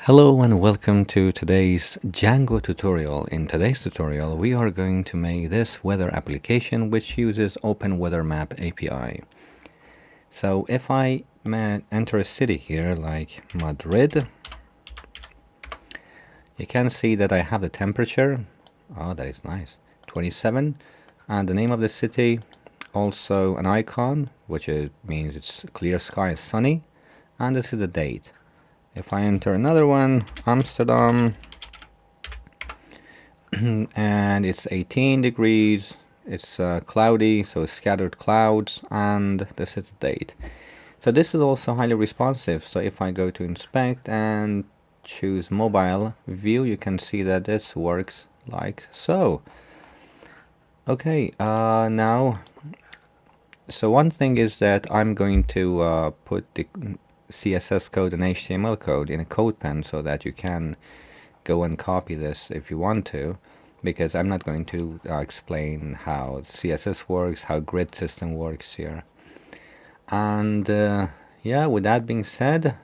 Hello and welcome to today's Django tutorial. In today's tutorial, we are going to make this weather application which uses Openweathermap API. So if I enter a city here like Madrid, you can see that I have the temperature. Oh, that is nice. 27. And the name of the city, also an icon, which means it's clear sky, sunny. And this is the date. If I enter another one, Amsterdam, and it's 18 degrees, it's cloudy, so scattered clouds, and this is the date. So this is also highly responsive. So if I go to inspect and choose mobile view, you can see that this works like so. Okay, now, so one thing is that I'm going to put the CSS code and HTML code in a Codepen so that you can go and copy this if you want to, because I'm not going to explain how CSS works, how grid system works here. And yeah, with that being said,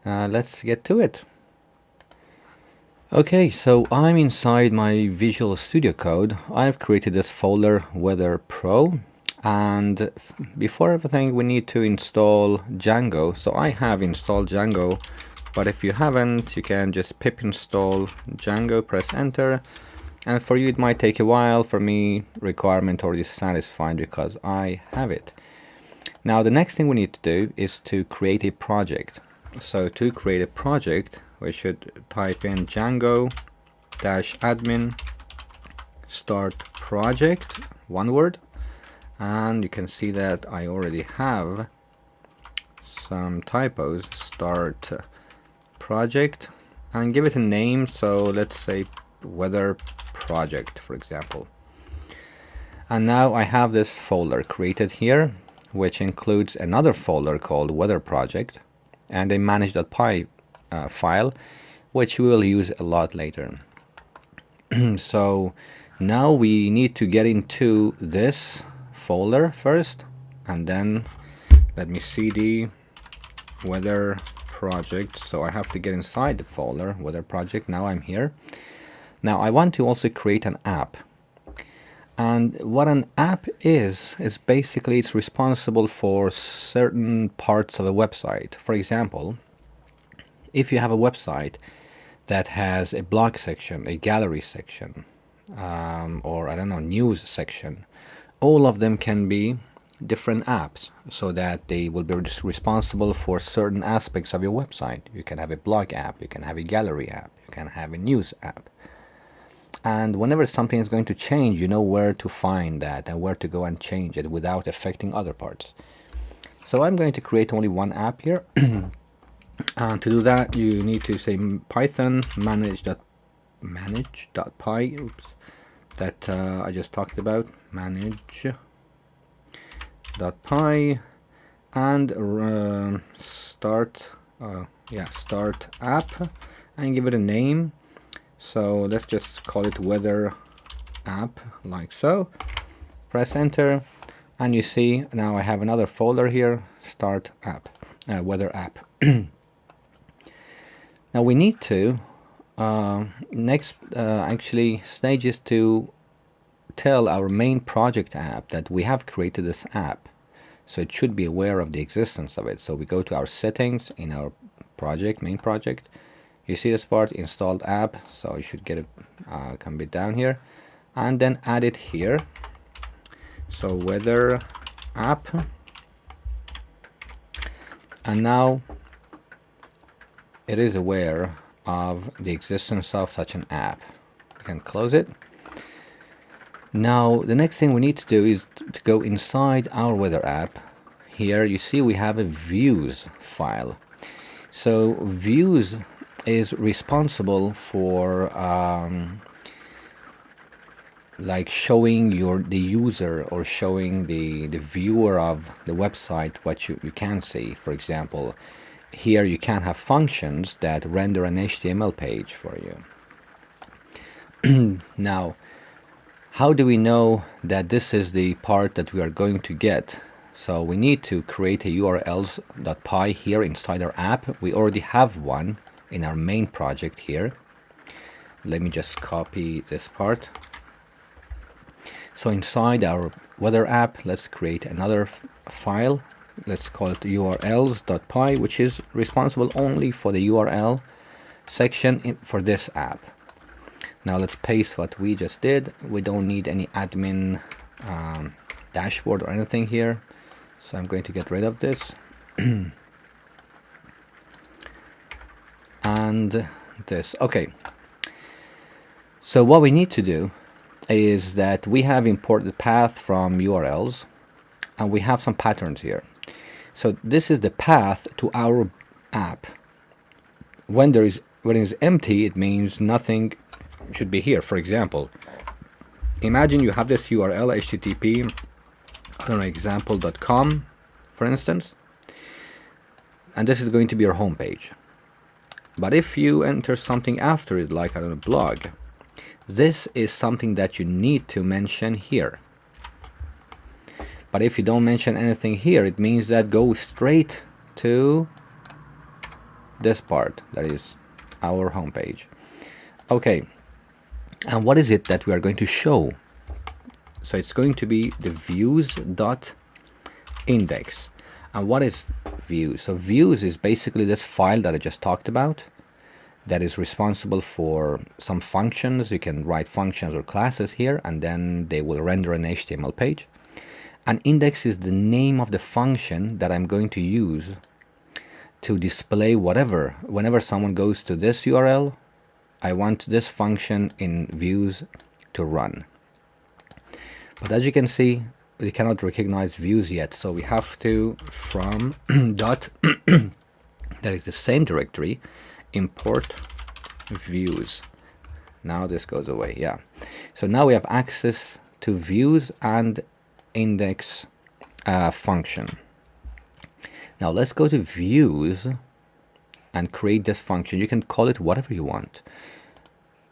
let's get to it. Okay, so I'm inside my Visual Studio Code. I've created this folder, Weather Pro. And before everything, we need to install Django. So I have installed Django, but if you haven't, you can just pip install Django, press enter. And for you, it might take a while. For me, requirement already satisfied because I have it. Now, the next thing we need to do is to create a project. So to create a project, we should type in Django-admin start project, one word. And you can see that I already have some typos. Start project and give it a name. So let's say weather project, for example. And now I have this folder created here, which includes another folder called weather project and a manage.py file, which we will use a lot later. So now we need to get into this folder first, and then let me cd weather project. So I have to get inside the folder weather project. Now I'm here. Now I want to also create an app, and what an app is basically it's responsible for certain parts of a website. For example, if you have a website that has a blog section, a gallery section, or I don't know, news section, all of them can be different apps, so that they will be responsible for certain aspects of your website. You can have a blog app, you can have a gallery app, you can have a news app. And whenever something is going to change, you know where to find that and where to go and change it without affecting other parts. So I'm going to create only one app here. And to do that, you need to say Python manage.py, oops, that I just talked about, manage.py, and start app, and give it a name. So let's just call it weather app, like so. Press enter, and you see now I have another folder here, start app, weather app. Now we need to next actually stage is to tell our main project app that we have created this app, so it should be aware of the existence of it. So we go to our settings in our project, main project. You see this part, installed app, so you should get it come bit down here, and then add it here. So weather app, and now it is aware of the existence of such an app. You can close it. Now the next thing we need to do is to go inside our weather app. Here you see we have a views file. So views is responsible for like showing the user or showing the viewer of the website what you can see. For example, here you can have functions that render an HTML page for you. Now, how do we know that this is the part that we are going to get? So we need to create a urls.py here inside our app. We already have one in our main project here. Let me just copy this part. So inside our weather app, let's create another file. Let's call it urls.py, which is responsible only for the URL section for this app. Now let's paste what we just did. We don't need any admin dashboard or anything here. So I'm going to get rid of this. And this. Okay. So what we need to do is that we have imported path from URLs, and we have some patterns here. So this is the path to our app. When it's empty, it means nothing should be here. For example, imagine you have this URL, http, I don't know, example.com, for instance, and this is going to be your home page. But if you enter something after it, like, I don't know, blog, this is something that you need to mention here. But if you don't mention anything here, it means that goes straight to this part, that is our home page. Okay, and what is it that we are going to show? So it's going to be the views.index. And what is views? So views is basically this file that I just talked about, that is responsible for some functions. You can write functions or classes here, and then they will render an HTML page. An index is the name of the function that I'm going to use to display whatever. Whenever someone goes to this URL, I want this function in views to run. But as you can see, we cannot recognize views yet, so we have to from dot that is the same directory, import views. Now this goes away. Yeah, so now we have access to views and index function. Now let's go to views and create this function. You can call it whatever you want.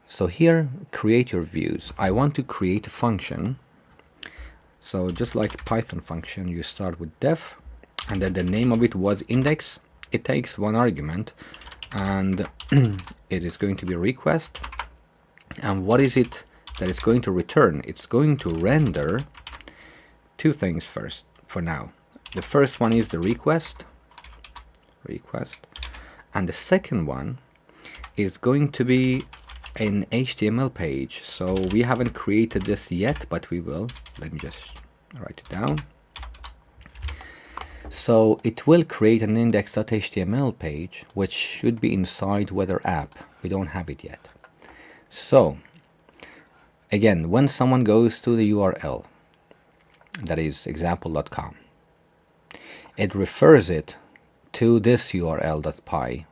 So here, create your views. I want to create a function. So just like Python function, you start with def, and then the name of it was index. It takes one argument, and it is going to be request. And what is it that it's going to return? It's going to render two things first for now. The first one is the request, and the second one is going to be an HTML page. So we haven't created this yet, but we will. Let me just write it down. So it will create an index.html page, which should be inside Weather App. We don't have it yet. So again, when someone goes to the URL, that is example.com, it refers it to this url.py.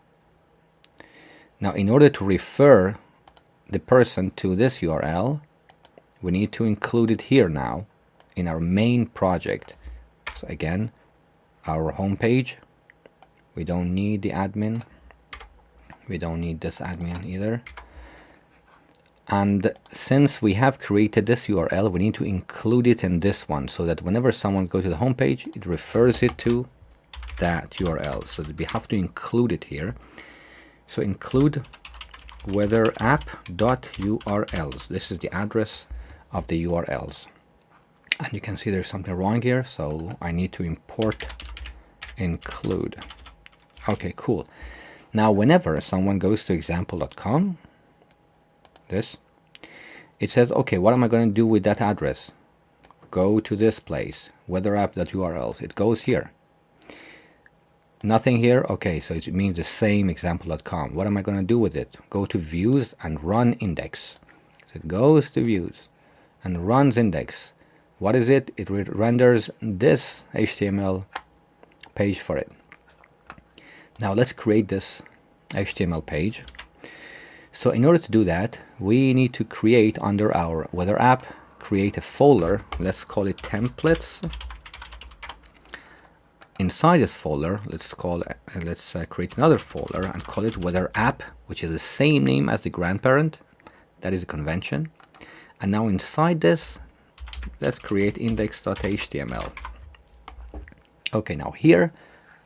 Now, in order to refer the person to this URL, we need to include it here now in our main project. So again, our home page, we don't need the admin, we don't need this admin either. And since we have created this URL, we need to include it in this one, so that whenever someone goes to the home page, it refers it to that URL. So that we have to include it here. So include weatherapp.urls. This is the address of the URLs. And you can see there's something wrong here, so I need to import include. Okay, cool. Now whenever someone goes to example.com, this, it says, okay, what am I going to do with that address? Go to this place, weatherapp.urls. It goes here. Nothing here. Okay, so it means the same example.com. What am I going to do with it? Go to views and run index. So it goes to views and runs index. What is it? It renders this HTML page for it. Now let's create this HTML page. So in order to do that, we need to create under our weather app, create a folder. Let's call it templates. Inside this folder, let's create another folder and call it weather app, which is the same name as the grandparent. That is a convention. And now inside this, let's create index.html. Okay, now here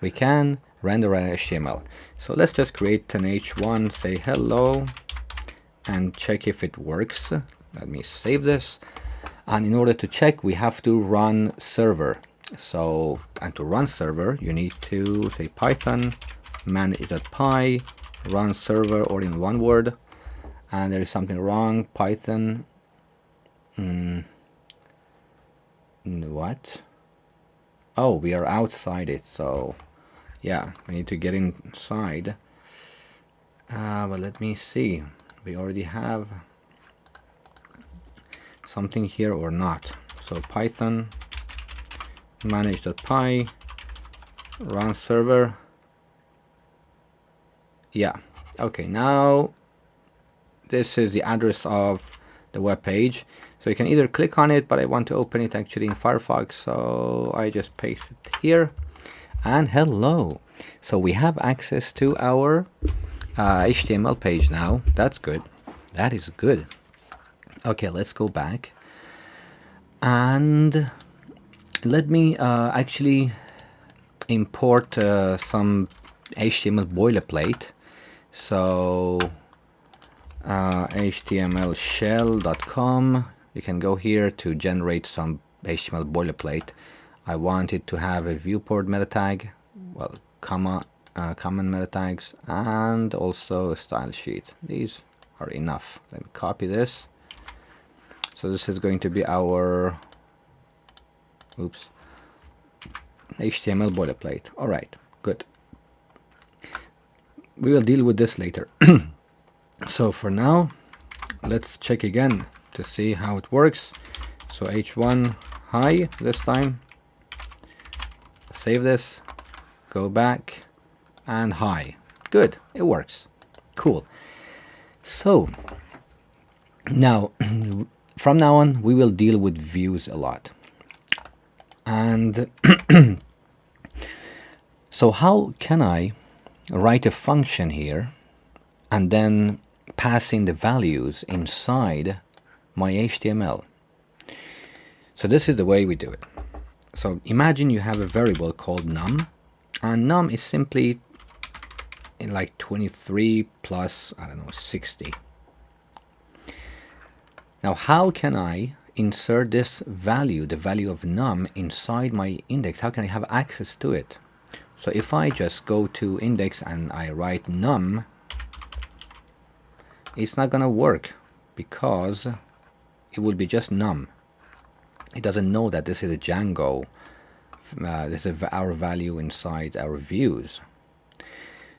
we can render HTML. So let's just create an h1, say hello, and check if it works. Let me save this. And in order to check, we have to run server. So, and to run server, you need to say Python manage.py run server, or in one word. And there is something wrong. Python. What? Oh, we are outside it. So, yeah, we need to get inside. But let me see. We already have something here or not. So Python manage.py run server. Yeah. Okay, now this is the address of the web page. So you can either click on it, but I want to open it actually in Firefox, so I just paste it here. And hello. So we have access to our HTML page now. That's good. That is good. Okay, let's go back. And let me actually import some HTML boilerplate. So htmlshell.com. You can go here to generate some HTML boilerplate. I want it to have a viewport meta tag, well, common meta tags, and also a style sheet. These are enough. Let me copy this. So this is going to be our HTML boilerplate. All right, good. We will deal with this later. So for now, let's check again to see how it works. So h1 hi this time. Save this, go back, and hi. Good, it works. Cool. So now, from now on, we will deal with views a lot. And so how can I write a function here and then pass in the values inside my HTML? So this is the way we do it. So imagine you have a variable called num, and num is simply in like 23 plus, I don't know, 60. Now how can I insert this value, the value of num, inside my index? How can I have access to it? So if I just go to index and I write num, it's not gonna work because it will be just num. It doesn't know that this is a Django. This is our value inside our views.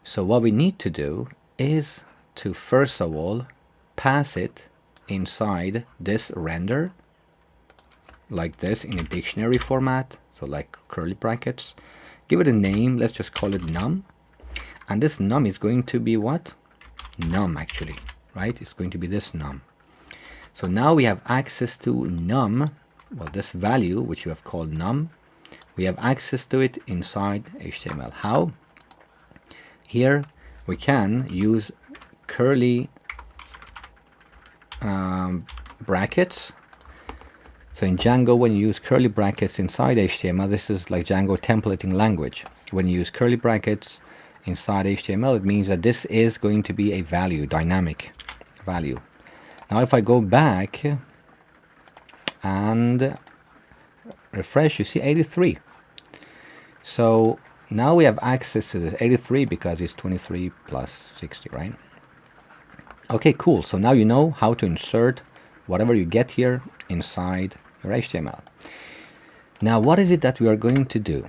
So what we need to do is to first of all pass it inside this render, like this, in a dictionary format, so like curly brackets. Give it a name. Let's just call it num. And this num is going to be what? Num, actually, right? It's going to be this num. So now we have access to num, well, this value which you have called num. We have access to it inside HTML. How? Here we can use curly brackets. So in Django, when you use curly brackets inside HTML, this is like Django templating language. When you use curly brackets inside HTML, it means that this is going to be a value, dynamic value. Now if I go back and refresh, you see 83. So now we have access to the 83 because it's 23 plus 60, right? Okay, cool. So now you know how to insert whatever you get here inside your HTML. Now what is it that we are going to do?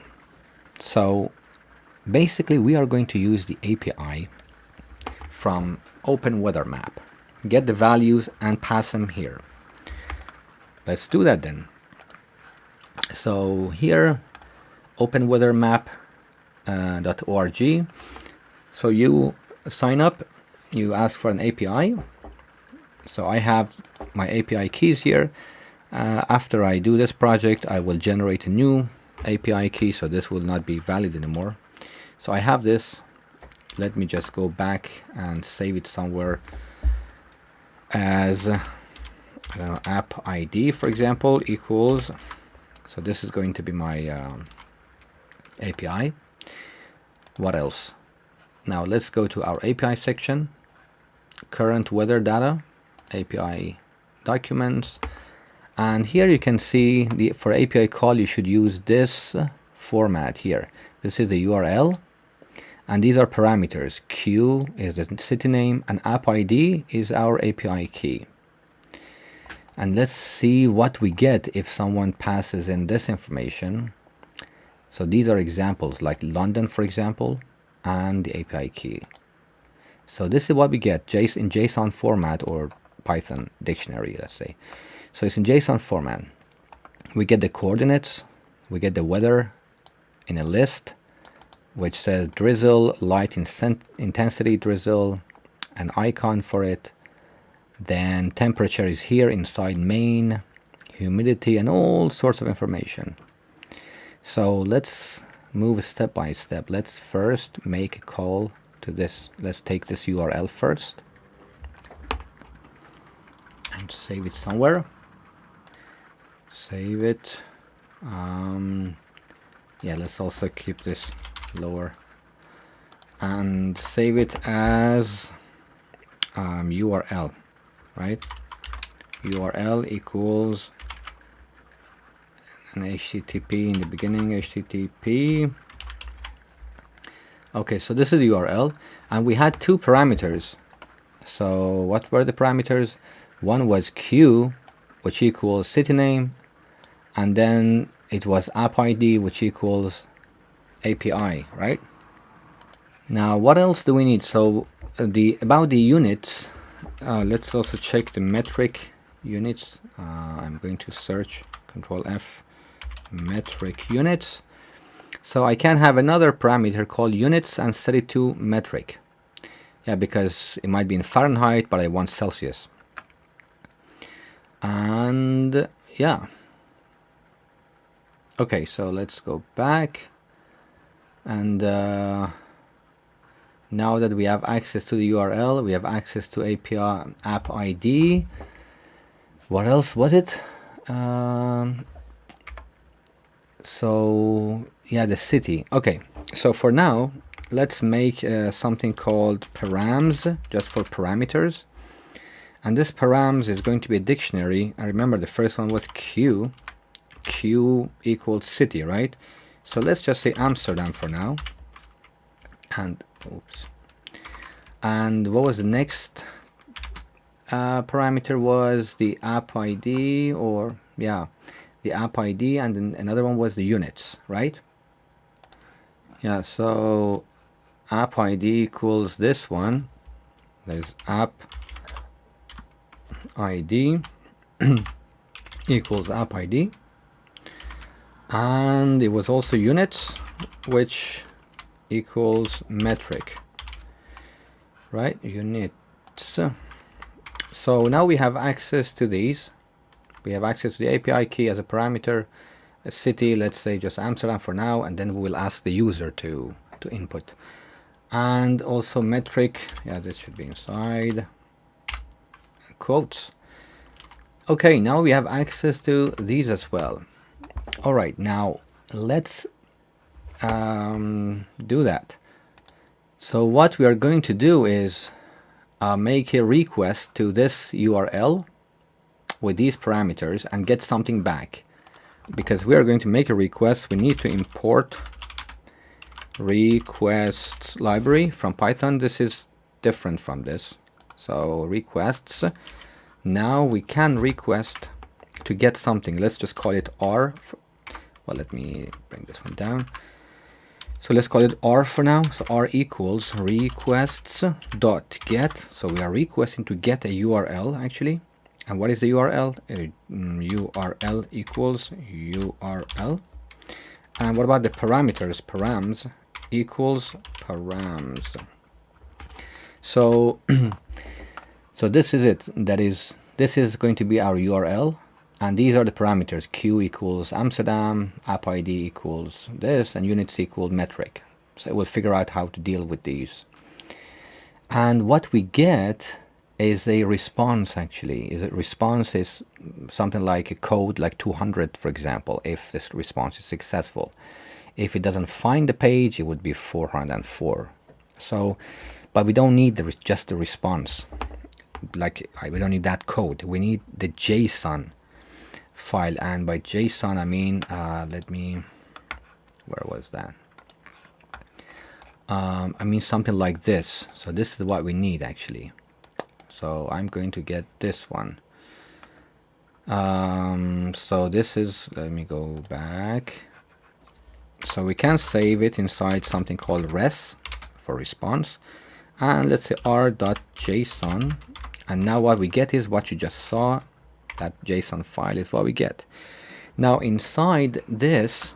So basically we are going to use the API from Openweathermap. Get the values and pass them here. Let's do that then. So here, openweathermap.org. So you sign up, you ask for an API. So I have my API keys here. After I do this project, I will generate a new API key, so this will not be valid anymore. So I have this. Let me just go back and save it somewhere as app ID, for example, equals. So this is going to be my API. what else? Now let's go to our API section, current weather data, API documents, and here you can see for API call you should use this format here. This is the URL, and these are parameters. Q is the city name, and app ID is our API key. And let's see what we get if someone passes in this information. So these are examples like London, for example, and the API key. So this is what we get in JSON format, or Python dictionary, let's say. So it's in JSON format. We get the coordinates, we get the weather in a list, which says drizzle, light intensity drizzle, an icon for it. Then temperature is here inside main, humidity, and all sorts of information. So let's move step by step. Let's first make a call to this. Let's take this URL first and save it somewhere. Save it. Yeah, let's also keep this lower and save it as URL, right? URL equals an HTTP in the beginning, HTTP. Okay, so this is the URL, and we had two parameters. So what were the parameters? One was Q, which equals city name, and then it was app ID, which equals API, right? Now what else do we need? So about the units, let's also check the metric units. I'm going to search Control F, metric units. So I can have another parameter called units and set it to metric. Yeah, because it might be in Fahrenheit, but I want Celsius. And yeah. Okay, so let's go back. And now that we have access to the URL, we have access to API app ID. What else was it? So yeah, the city. Okay, so for now let's make something called params, just for parameters. And this params is going to be a dictionary. I remember the first one was Q equals city, right? So let's just say Amsterdam for now. And oops. And what was the next parameter? Was the app ID, or yeah, the app ID, and then another one was the units, right? Yeah, so app ID equals this one. There's app ID equals app ID, and it was also units, which equals metric, right? Units. So now we have access to these. We have access to the API key as a parameter, a city, let's say just Amsterdam for now, and then we will ask the user to input. And also metric, yeah, this should be inside quotes. Okay, now we have access to these as well. All right, now let's do that. So what we are going to do is make a request to this URL with these parameters and get something back. Because we are going to make a request, we need to import requests library from Python. This is different from this. So requests. Now we can request to get something. Let's just call it R. Well, let me bring this one down. So let's call it R for now. So R equals requests dot get. So we are requesting to get a URL actually. And what is the URL? URL equals URL. And what about the parameters? Params equals params. So so this is it. This is going to be our URL, and these are the parameters. Q equals Amsterdam, app ID equals this, and units equal metric. So it will figure out how to deal with these. And what we get is a response actually. Response is something like a code like 200, for example, if this response is successful. If it doesn't find the page, it would be 404. So, but we don't need just the response. Like, we don't need that code. We need the JSON file, and by JSON I mean, where was that? I mean something like this. So this is what we need actually. So I'm going to get this one. So this is, let me go back. So we can save it inside something called res for response, and let's say r.json, and now what we get is what you just saw. That JSON file is what we get. Now inside this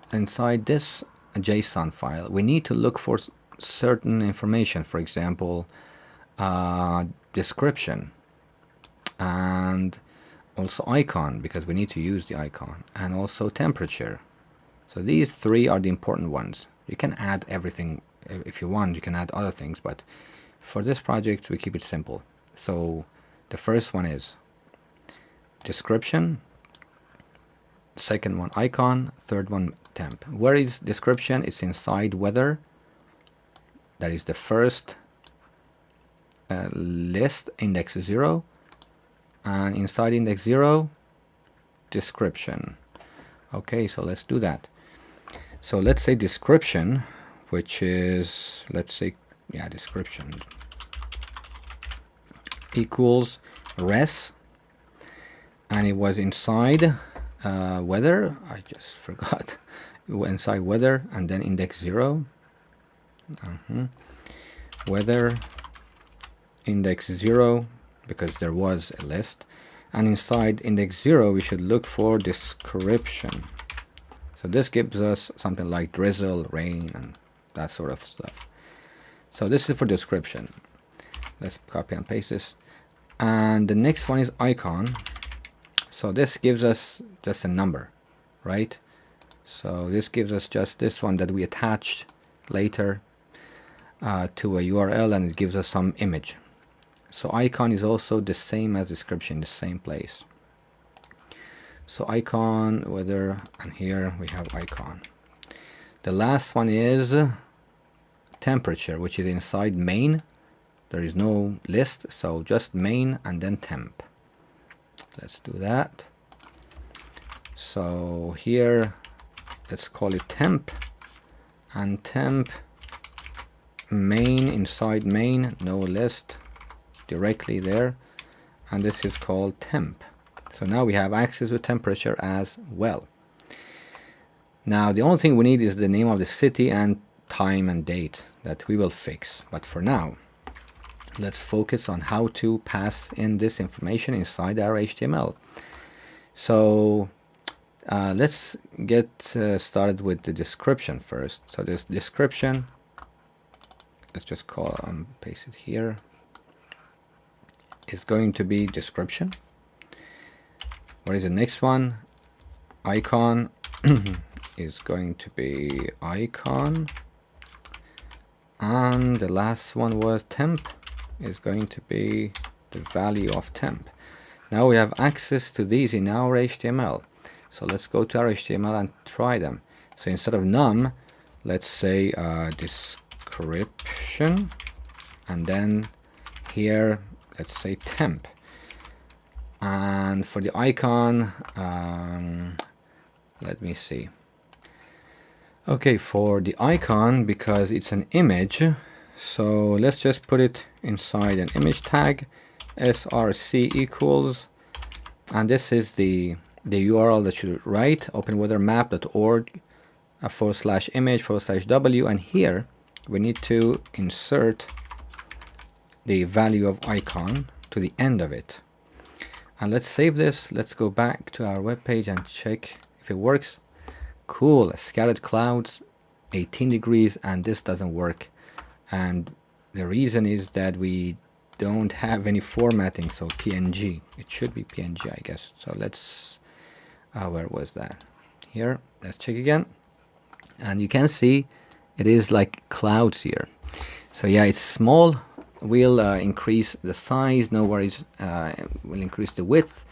JSON file, we need to look for certain information. For example, description, and also icon, because we need to use the icon, and also temperature. So these three are the important ones. You can add everything if you want. You can add other things, but for this project we keep it simple. So the first one is description, second one icon, third one temp. Where is description? It's inside weather. That is the first list, index 0, and inside index 0 description. Okay, so let's do that. So let's say description, which is, let's say, yeah, description equals res, and it was inside weather. I just forgot. It was inside weather, and then index 0. Weather index 0, because there was a list, and inside index 0 we should look for description. So this gives us something like drizzle, rain, and that sort of stuff. So this is for description. Let's copy and paste this. And the next one is icon. So this gives us just a number, right? So this gives us just this one that we attached later to a URL, and it gives us some image. So icon is also the same as description, the same place. So icon, weather, and here we have icon. The last one is temperature, which is inside main. There is no list, so just main and then temp. Let's do that. So here, let's call it temp, and temp main, inside main, no list, directly there, and this is called temp. So now we have access to temperature as well. Now the only thing we need is the name of the city and time and date that we will fix. But for now, let's focus on how to pass in this information inside our HTML. So let's get started with the description first. So this description, let's just call paste it here, is going to be description. What is the next one? Icon is going to be icon, and the last one was temp, is going to be the value of temp. Now we have access to these in our HTML. So let's go to our HTML and try them. So instead of num, let's say description, and then here let's say temp. And for the icon, let me see. Okay, for the icon, because it's an image, so let's just put it inside an image tag, src equals, and this is the URL that you write, openweathermap.org/image/w, and here we need to insert the value of icon to the end of it. And let's save this. Let's go back to our web page and check if it works. Cool, scattered clouds, 18 degrees, and this doesn't work. And the reason is that we don't have any formatting, so PNG. It should be PNG, I guess. So let's, where was that? Here, let's check again. And you can see it is like clouds here. So yeah, it's small. We'll increase the size, no worries. We'll increase the width.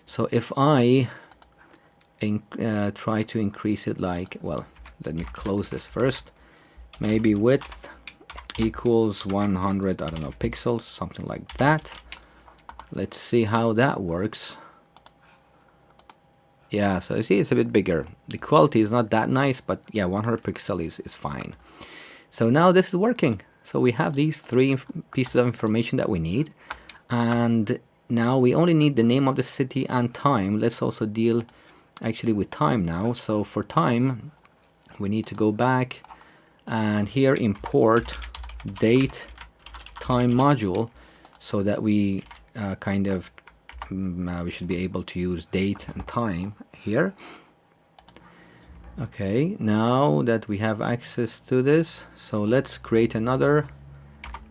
So if I try to increase it like, well, let me close this first. Maybe width equals 100, I don't know, pixels, something like that. Let's see how that works. Yeah, so you see it's a bit bigger. The quality is not that nice, but yeah, 100 pixels is fine. So now this is working. So we have these three pieces of information that we need, and now we only need the name of the city and time. Let's also deal actually with time now. So for time, we need to go back and here import date time module, so that we we should be able to use date and time here. Okay, now that we have access to this, so let's create another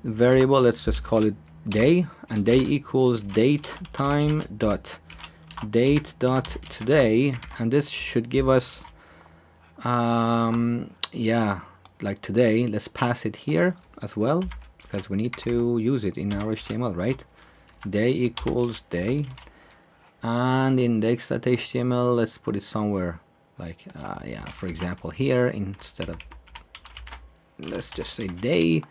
variable. Let's just call it day, and day equals date time dot date dot today, and this should give us yeah, like today. Let's pass it here as well, because we need to use it in our HTML, right? Day equals day, and index.html, let's put it somewhere like yeah, for example here, instead of, let's just say day.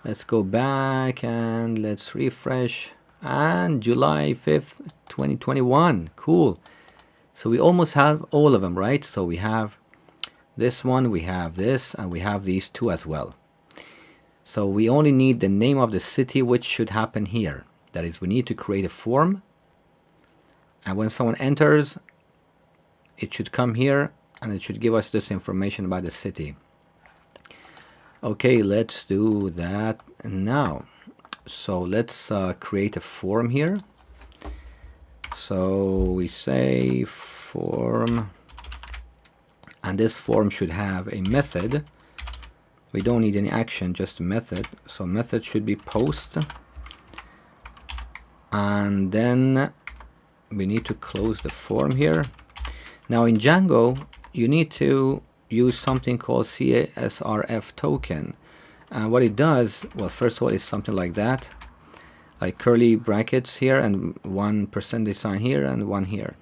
Let's go back and let's refresh, and July 5th 2021. Cool. So we almost have all of them, right? So we have this one, we have this, and we have these two as well. So we only need the name of the city, which should happen here. That is, we need to create a form, and when someone enters, it should come here and it should give us this information about the city. Okay, let's do that now. So let's create a form here. So we say form, and this form should have a method. We don't need any action, just a method. So method should be post, and then we need to close the form here. Now in Django, you need to use something called CSRF token. And what it does, well, first of all, is something like that, like curly brackets here, and 1% sign here, and one here.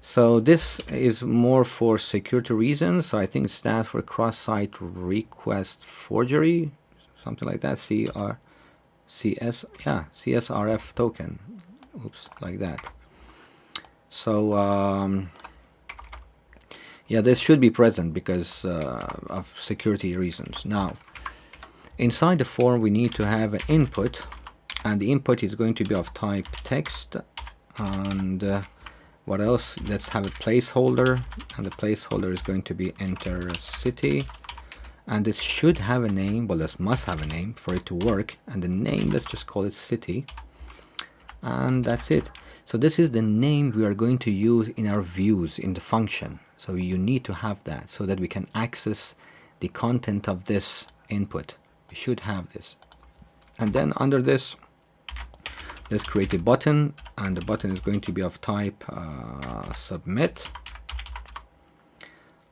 So this is more for security reasons. So I think it stands for cross-site request forgery, something like that. CSRF token. Oops, like that. So yeah, this should be present because of security reasons. Now, inside the form, we need to have an input, and the input is going to be of type text. And what else? Let's have a placeholder, and the placeholder is going to be enter city. And this should have a name, well, this must have a name for it to work. And the name, let's just call it city. And that's it. So this is the name we are going to use in our views in the function. So you need to have that so that we can access the content of this input. We should have this. And then under this, let's create a button, and the button is going to be of type submit.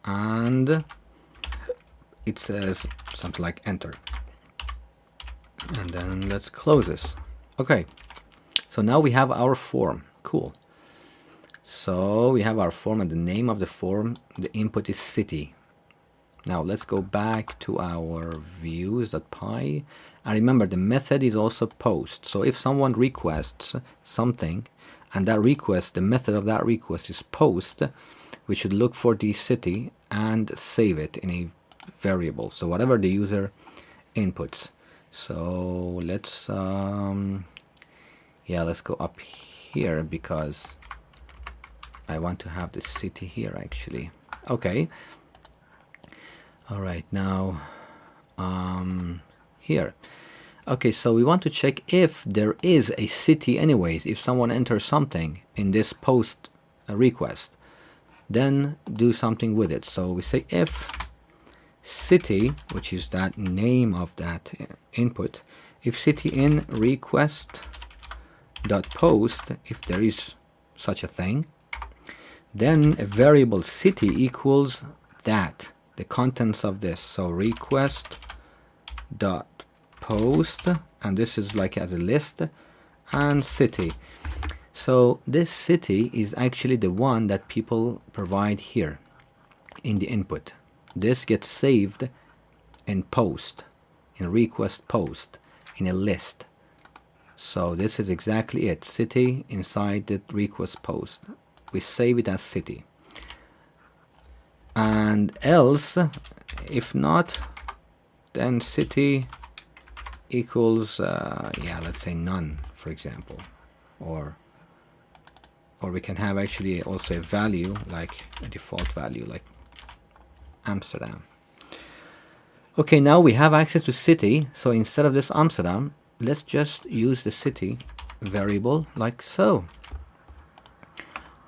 And it says something like enter. And then let's close this. Okay. So now we have our form. Cool. So we have our form, and the name of the form, the input is city. Now let's go back to our views.py, and remember the method is also post. So if someone requests something, and that request, the method of that request is post, we should look for the city and save it in a variable. So whatever the user inputs. So let's yeah, let's go up here because I want to have the city here actually. Okay. All right, now here. Okay, so we want to check if there is a city anyways. If someone enters something in this post request, then do something with it. So we say if city, which is that name of that input, if city in request dot post, if there is such a thing, then a variable city equals that, the contents of this. So request dot post, and this is like as a list, and city. So this city is actually the one that people provide here in the input. This gets saved in post, in request post, in a list. So this is exactly it, city inside the request post. We save it as city. And else, if not, then city equals, yeah, let's say none, for example. Or we can have actually also a value, like a default value, like Amsterdam. Okay, now we have access to city, so instead of this Amsterdam, let's just use the city variable like so.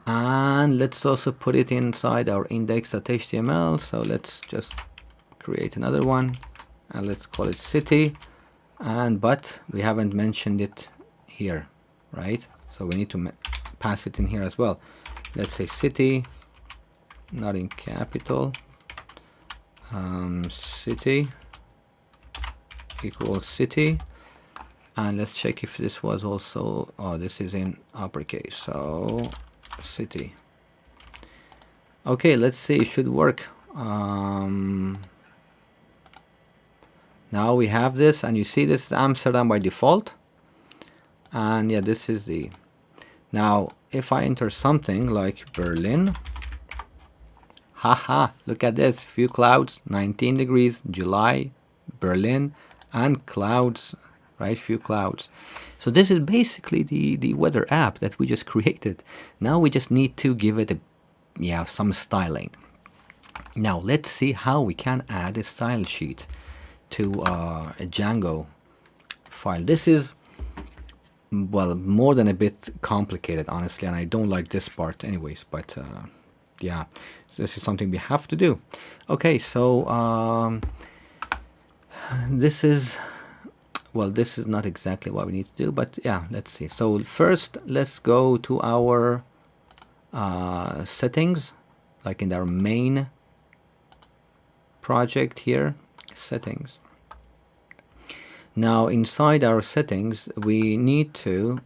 And let's also put it inside our index.html. So let's just create another one and let's call it city. And but we haven't mentioned it here, right? So we need to pass it in here as well. Let's say city, not in capital, city equals city. And let's check if this was also, oh, this is in uppercase, so city. Okay, let's see, it should work. Now we have this, and you see this is Amsterdam by default. And yeah, this is the, now if I enter something like Berlin, haha, look at this, few clouds, 19 degrees, July, Berlin, and clouds, right, few clouds. So this is basically the weather app that we just created. Now we just need to give it a, yeah, some styling. Now let's see how we can add a style sheet to a Django file. This is, well, more than a bit complicated, honestly, and I don't like this part anyways, but yeah, so this is something we have to do. Okay, so this is, well, this is not exactly what we need to do, but yeah, let's see. So first, let's go to our settings, like in our main project here, settings. Now inside our settings, we need to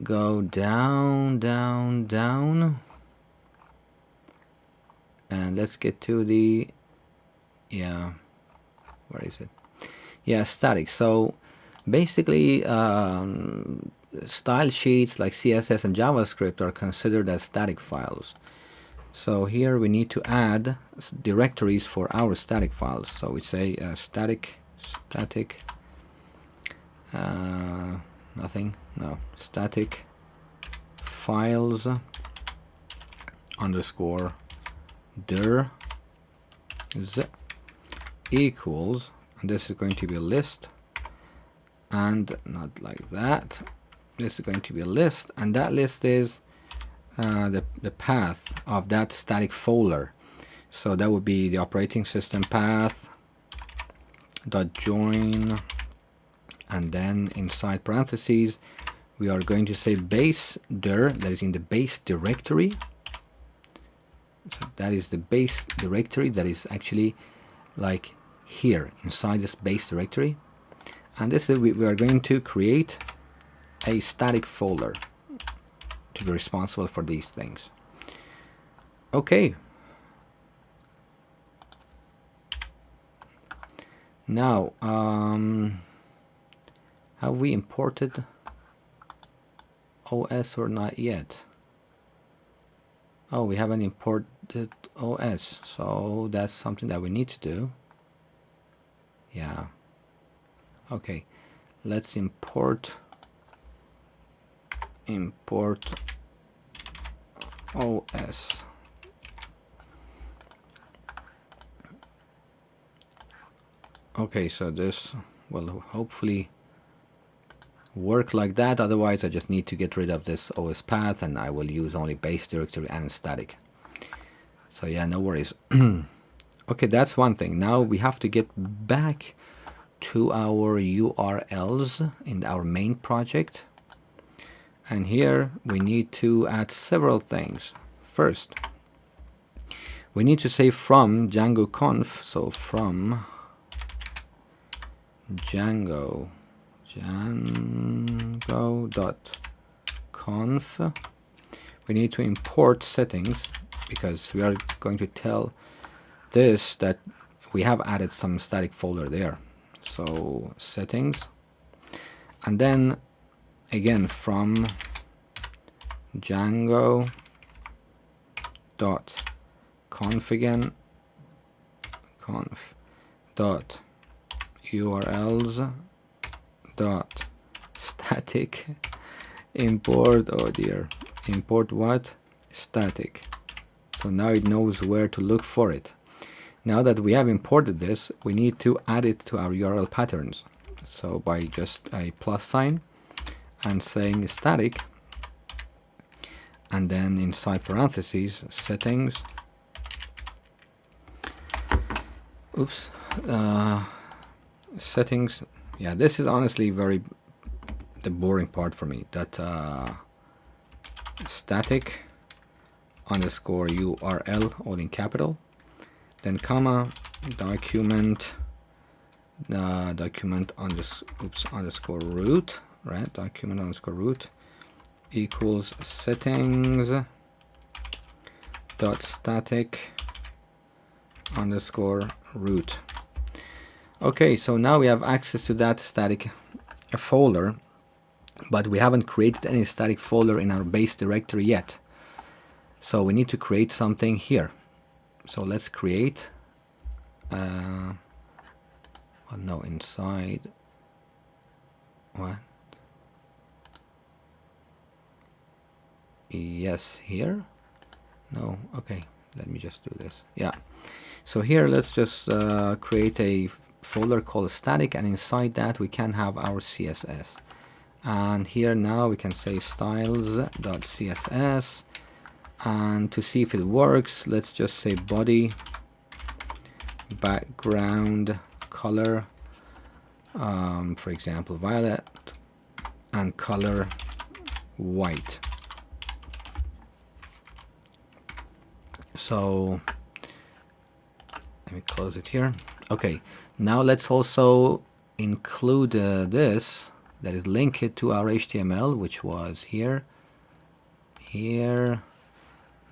go down, down, down, and let's get to the, yeah, where is it? Yeah, static. So basically style sheets like CSS and JavaScript are considered as static files. So here we need to add directories for our static files. So we say static nothing, no, static files underscore dir z equals, and this is going to be a list, and not like that, this is going to be a list, and that list is the path of that static folder. So that would be the operating system path dot join, and then inside parentheses we are going to say base dir, that is in the base directory. So that is the base directory that is actually like here inside this base directory, and this is we are going to create a static folder to be responsible for these things. Okay, now have we imported OS or not yet? Oh, we haven't imported OS, so that's something that we need to do. Yeah, okay, let's import OS. Okay, so this will hopefully work like that, otherwise I just need to get rid of this OS path and I will use only base directory and static. So yeah, no worries. Okay, that's one thing. Now we have to get back to our URLs in our main project, and here we need to add several things. First, we need to say from Django conf, so from Django Django.conf. We need to import settings because we are going to tell this that we have added some static folder there. So settings, and then again from Django.conf again, conf.urls.static import, oh dear, import what? Static. So now it knows where to look for it. Now that we have imported this, we need to add it to our URL patterns. So by just a plus sign and saying static, and then inside parentheses settings, oops, settings. Yeah, this is honestly the boring part for me, that static underscore URL, all in capital, then comma, document underscore root, right? Document underscore root equals settings dot static underscore root. Okay, so now we have access to that static folder, but we haven't created any static folder in our base directory yet. So we need to create something here. So let's create well, no, inside what? Yes, here. No, okay, let me just do this. Yeah, so here let's just create a folder called static, and inside that we can have our CSS. And here now we can say styles.css, and to see if it works, let's just say body background color, for example violet, and color white. So let me close it here. Okay, now let's also include this, that is link it to our HTML, which was here.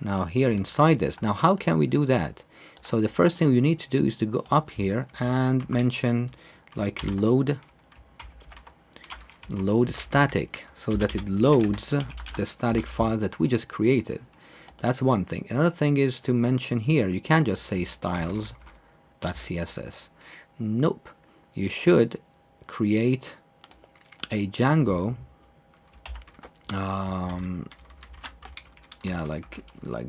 Now here inside this. Now how can we do that? So the first thing you need to do is to go up here and mention like load static, so that it loads the static file that we just created. That's one thing. Another thing is to mention here, you can't just say styles.css. Nope. You should create a Django, yeah, like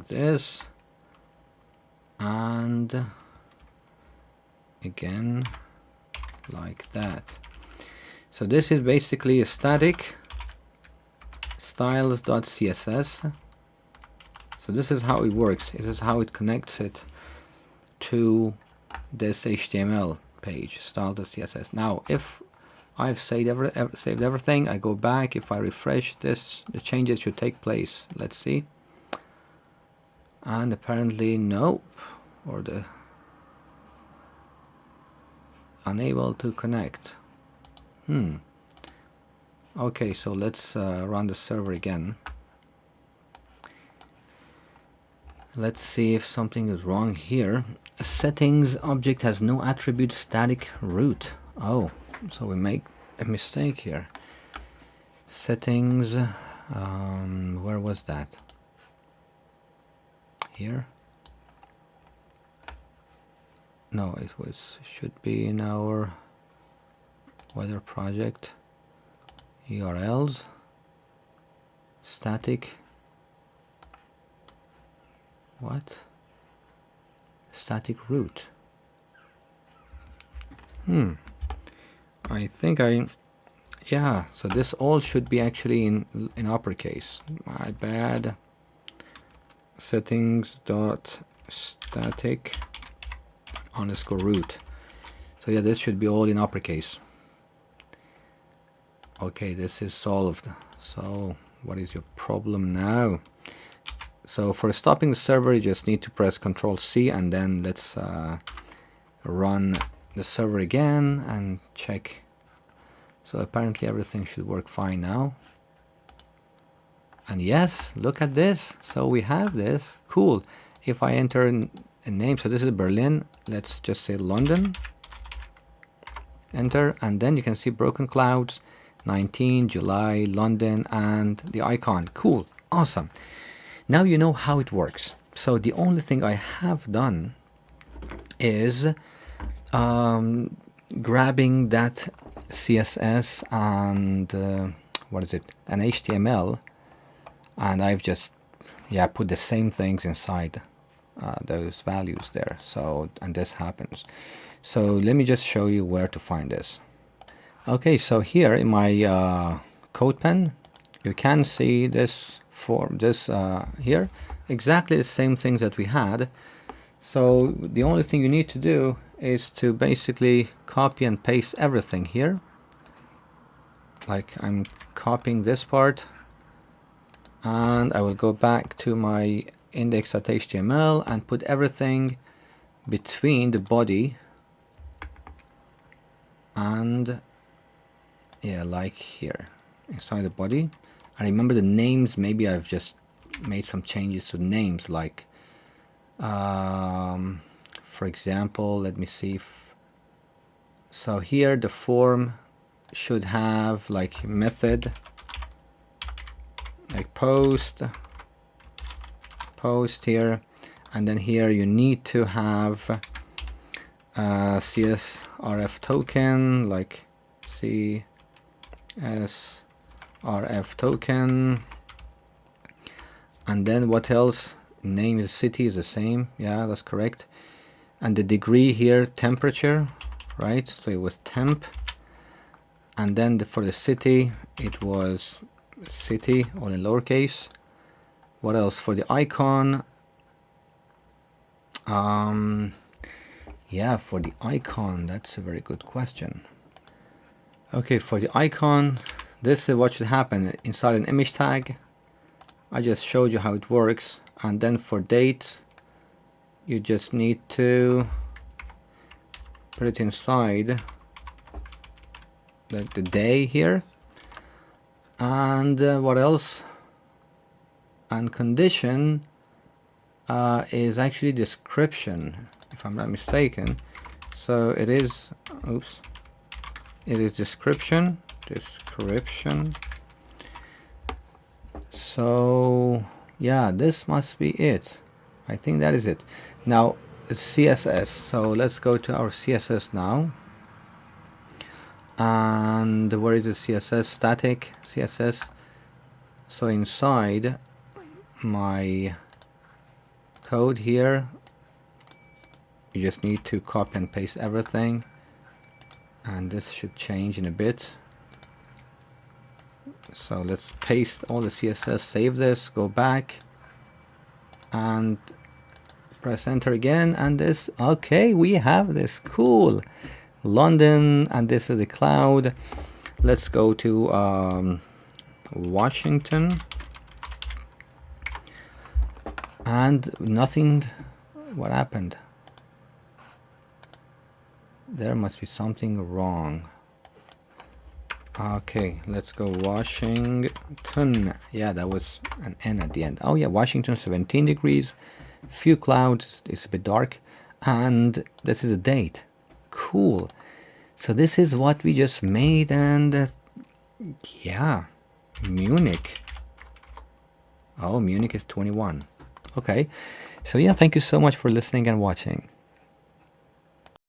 this, and again like that. So this is basically a static styles.css. So this is how it works. This is how it connects it to this HTML page, style.css. Now if I've saved everything, I go back, if I refresh this, the changes should take place. Let's see. And apparently nope, or the unable to connect. Okay, so let's run the server again. Let's see if something is wrong here. Settings object has no attribute static root. Oh, so we make a mistake here. Settings, where was that? Here? No, it should be in our weather project URLs, static. What? Static root. I think yeah, so this all should be actually in uppercase. My bad. Settings dot static underscore root. So yeah, this should be all in uppercase. Okay, this is solved. So what is your problem now? So for stopping the server, you just need to press Ctrl+C, and then let's run the server again and check So apparently everything should work fine now. And yes, look at this. So we have this. Cool. If I enter a name, so this is Berlin. Let's just say London. Enter, and then you can see broken clouds, 19, July, London, and the icon. Cool. Awesome. Now you know how it works. So the only thing I have done is grabbing that CSS and what is it, an HTML, and I've just put the same things inside those values there. So, and this happens. So let me just show you where to find this. Okay, so here in my Codepen, you can see this form, here, exactly the same things that we had. So the only thing you need to do is to basically copy and paste everything here. Like I'm copying this part, and I will go back to my index.html and put everything between the body and like here inside the body. And remember the names, maybe I've just made some changes to names, like for example, let me see if, so here the form should have like method, like post here, and then here you need to have CSRF token, like CSRF token, and then what else? Name is city is the same, yeah, that's correct. And the degree here, temperature, right? So it was temp, and then for the city it was city, all in lowercase. What else? For the icon, yeah, for the icon, that's a very good question. Okay, for the icon, this is what should happen inside an image tag. I just showed you how it works. And then for dates, you just need to put it inside like the day here. And what else? And condition is actually description, if I'm not mistaken. So it is, oops, it is description. So yeah, this must be it. I think that is it. Now it's CSS. So let's go to our CSS now. And where is the CSS? Static CSS. So inside my code here, you just need to copy and paste everything, and this should change in a bit. So let's paste all the CSS, save this, go back and press enter again, and this, okay, we have this. Cool. London, and this is the cloud. Let's go to Washington, and nothing. What happened? There must be something wrong. Okay, let's go Washington. Yeah, that was an N at the end. Oh yeah, Washington, 17 degrees, few clouds, it's a bit dark, and this is a date. Cool. So this is what we just made, and yeah, Munich. Oh, Munich is 21. Okay, so yeah, thank you so much for listening and watching.